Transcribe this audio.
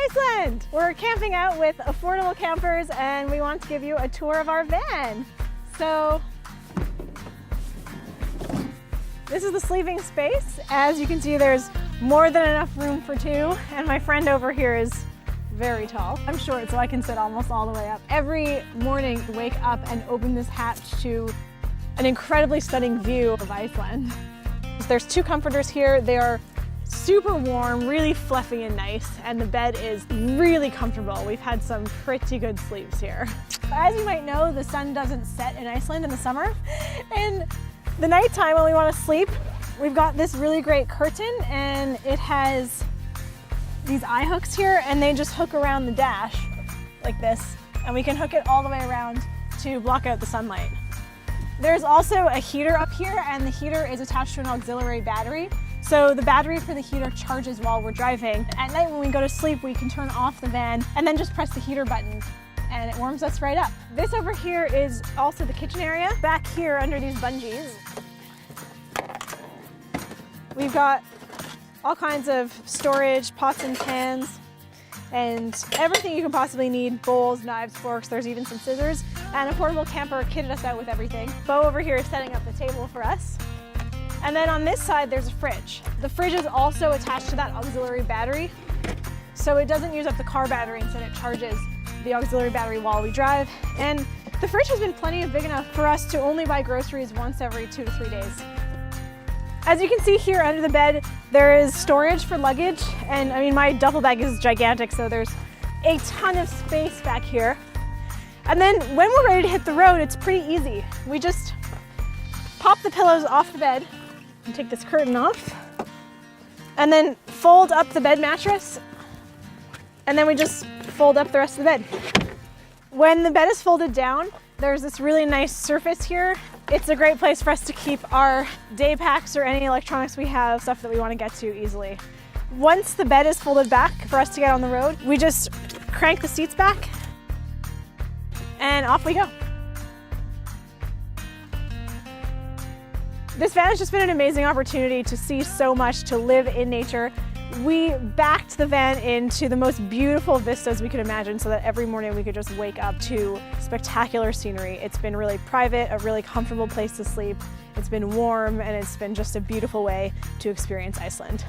Iceland! We're camping out with affordable campers and we want to give you a tour of our van. So, this is the sleeping space. As you can see, there's more than enough room for two, and my friend over here is very tall. I'm short, so I can sit almost all the way up. Every morning, wake up and open this hatch to an incredibly stunning view of Iceland. There's two comforters here. They are super warm, really fluffy and nice, and the bed is really comfortable. We've had some pretty good sleeps here. As you might know, the sun doesn't set in Iceland in the summer, and the nighttime when we want to sleep, we've got this really great curtain, and it has these eye hooks here, and they just hook around the dash like this, and we can hook it all the way around to block out the sunlight. There's also a heater up here, and the heater is attached to an auxiliary battery. So the battery for the heater charges while we're driving. At night when we go to sleep, we can turn off the van and then just press the heater button and it warms us right up. This over here is also the kitchen area. Back here under these bungees, we've got all kinds of storage, pots and pans, and everything you can possibly need, bowls, knives, forks, there's even some scissors. And Affordable Camper kitted us out with everything. Bo over here is setting up the table for us. And then on this side, there's a fridge. The fridge is also attached to that auxiliary battery, so it doesn't use up the car battery, instead it charges the auxiliary battery while we drive. And the fridge has been plenty of big enough for us to only buy groceries once every 2 to 3 days. As you can see here under the bed, there is storage for luggage. And I mean, my duffel bag is gigantic, so there's a ton of space back here. And then when we're ready to hit the road, it's pretty easy. We just pop the pillows off the bed and take this curtain off, and then fold up the bed mattress, and then we just fold up the rest of the bed. When the bed is folded down, there's this really nice surface here. It's a great place for us to keep our day packs or any electronics we have, stuff that we want to get to easily. Once the bed is folded back for us to get on the road, we just crank the seats back and off we go. This van has just been an amazing opportunity to see so much, to live in nature. We backed the van into the most beautiful vistas we could imagine so that every morning we could just wake up to spectacular scenery. It's been really private, a really comfortable place to sleep. It's been warm, and it's been just a beautiful way to experience Iceland.